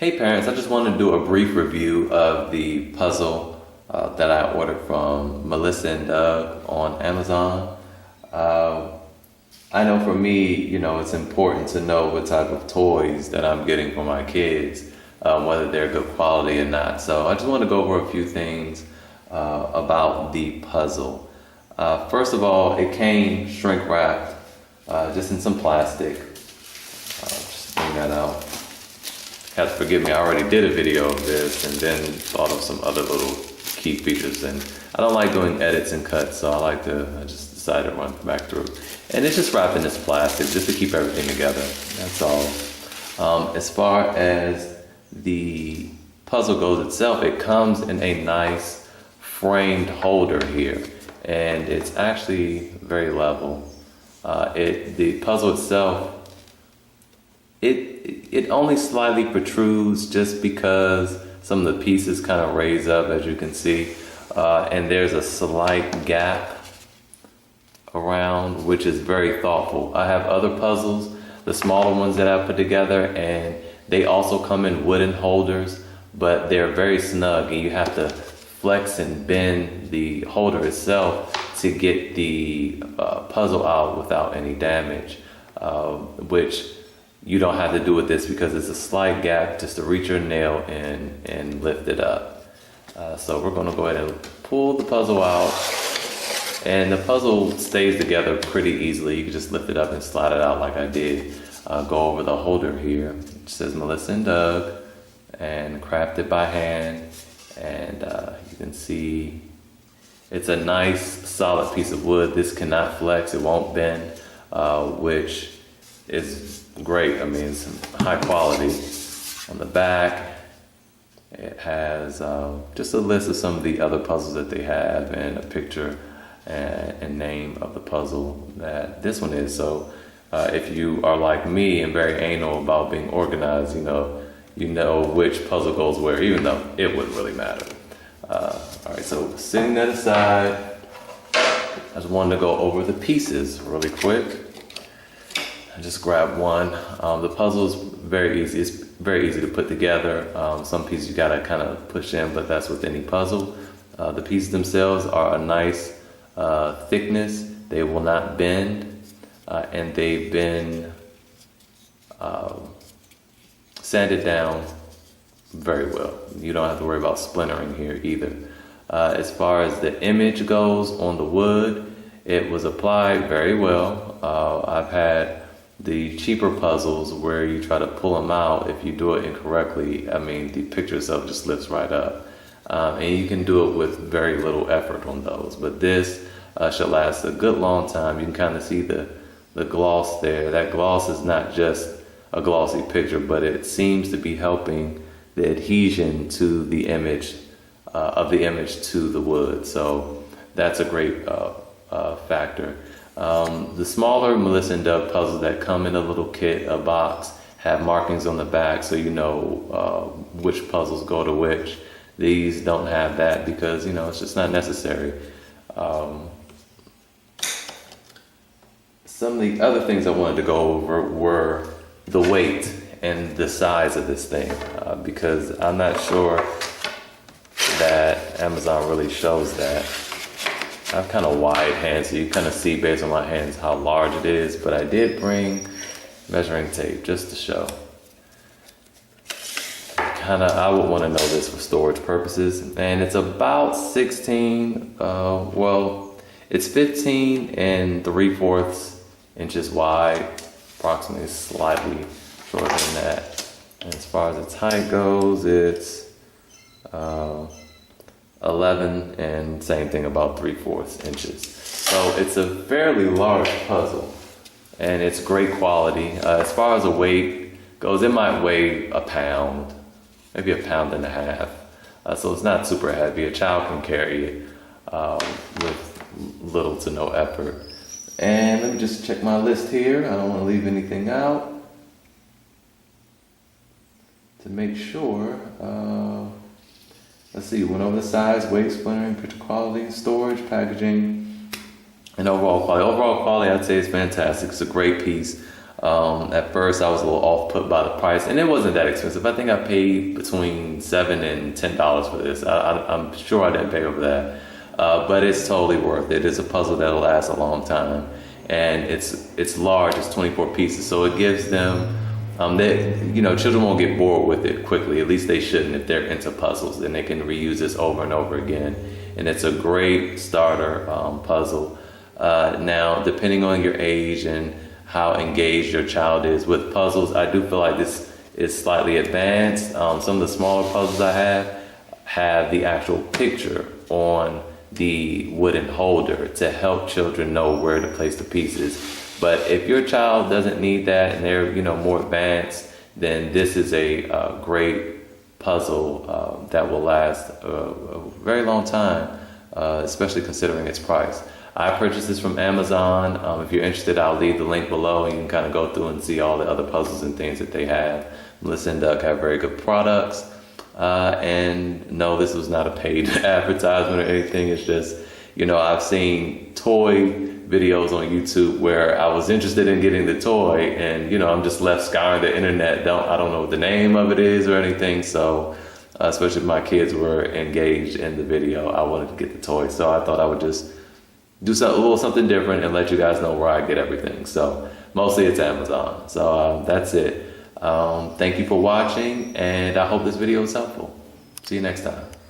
Hey parents, I just wanted to do a brief review of the puzzle that I ordered from Melissa and Doug on Amazon. Uh, I know for me, it's important to know what type of toys that I'm getting for my kids, whether they're good quality or not. So I just want to go over a few things about the puzzle. First of all, it came shrink wrapped, just in some plastic. Just bring that out. Have to forgive me, I already did a video of this and then thought of some other little key features. And I don't like doing edits and cuts, so I just decided to run back through. And it's just wrapped in this plastic just to keep everything together. That's all. As far as the puzzle goes itself, it comes in a nice framed holder here. And it's actually very level. The puzzle itself, it only slightly protrudes just because some of the pieces kind of raise up, as you can see, and there's a slight gap around, which is very thoughtful. I have other puzzles, the smaller ones that I put together, and they also come in wooden holders, but they're very snug, and you have to flex and bend the holder itself to get the puzzle out without any damage, which you don't have to do with this because it's a slight gap just to reach your nail in and lift it up. So we're going to go ahead and pull the puzzle out, and the puzzle stays together pretty easily. You can just lift it up and slide it out like I did. Go over the holder here. It says Melissa and Doug and crafted by hand, and you can see it's a nice solid piece of wood. This cannot flex, it won't bend, which is great. I mean, it's high quality. On the back, it has just a list of some of the other puzzles that they have and a picture and name of the puzzle that this one is. So if you are like me and very anal about being organized, you know which puzzle goes where, even though it wouldn't really matter. All right, so setting that aside, I just wanted to go over the pieces really quick. I just grabbed one. The puzzle is very easy. It's very easy to put together. Some pieces you gotta kind of push in, but that's with any puzzle. The pieces themselves are a nice thickness. They will not bend, and they've been sanded down very well. You don't have to worry about splintering here either. As far as the image goes on the wood, it was applied very well. I've had the cheaper puzzles where you try to pull them out. If you do it incorrectly, I mean, the picture itself just lifts right up. And you can do it with very little effort on those. But this should last a good long time. You can kind of see the gloss there. That gloss is not just a glossy picture, but it seems to be helping the adhesion to the image, of the image to the wood. So that's a great factor. The smaller Melissa and Doug puzzles that come in a little kit, a box, have markings on the back so you know which puzzles go to which. These don't have that because, it's just not necessary. Some of the other things I wanted to go over were the weight and the size of this thing, because I'm not sure that Amazon really shows that. I have kind of wide hands, so you kind of see based on my hands how large it is, but I did bring measuring tape just to show. I would want to know this for storage purposes, and it's about 16, it's 15 and 3/4 inches wide, approximately slightly shorter than that. And as far as its height goes, it's 11 and same thing, about 3/4 inches. So it's a fairly large puzzle and it's great quality. As far as the weight goes, it might weigh a pound, maybe a pound and a half. So it's not super heavy. A child can carry it with little to no effort. And let me just check my list here. I don't want to leave anything out. To make sure, let's see, went over the size, weight, splintering, picture quality, storage, packaging, and overall quality. Overall quality, I'd say, is fantastic. It's a great piece. At first, I was a little off put by the price, and it wasn't that expensive. I think I paid between $7 and $10 for this. I'm sure I didn't pay over that, but it's totally worth it. It's a puzzle that'll last a long time, and it's large. It's 24 pieces, so it gives them. Children won't get bored with it quickly. At least they shouldn't if they're into puzzles. Then they can reuse this over and over again, and it's a great starter puzzle. Now, depending on your age and how engaged your child is with puzzles, I do feel like this is slightly advanced. Some of the smaller puzzles I have the actual picture on the wooden holder to help children know where to place the pieces. But if your child doesn't need that and they're more advanced, then this is a great puzzle that will last a very long time, especially considering its price. I purchased this from Amazon. If you're interested, I'll leave the link below and you can kind of go through and see all the other puzzles and things that they have. Melissa and Doug have very good products. And no, this was not a paid advertisement or anything. It's just, I've seen toy videos on YouTube where I was interested in getting the toy and, I'm just left scouring the internet. I don't know what the name of it is or anything. So, especially if my kids were engaged in the video, I wanted to get the toy. So I thought I would just do a little something different and let you guys know where I get everything. So mostly it's Amazon. So that's it. Thank you for watching, and I hope this video was helpful. See you next time.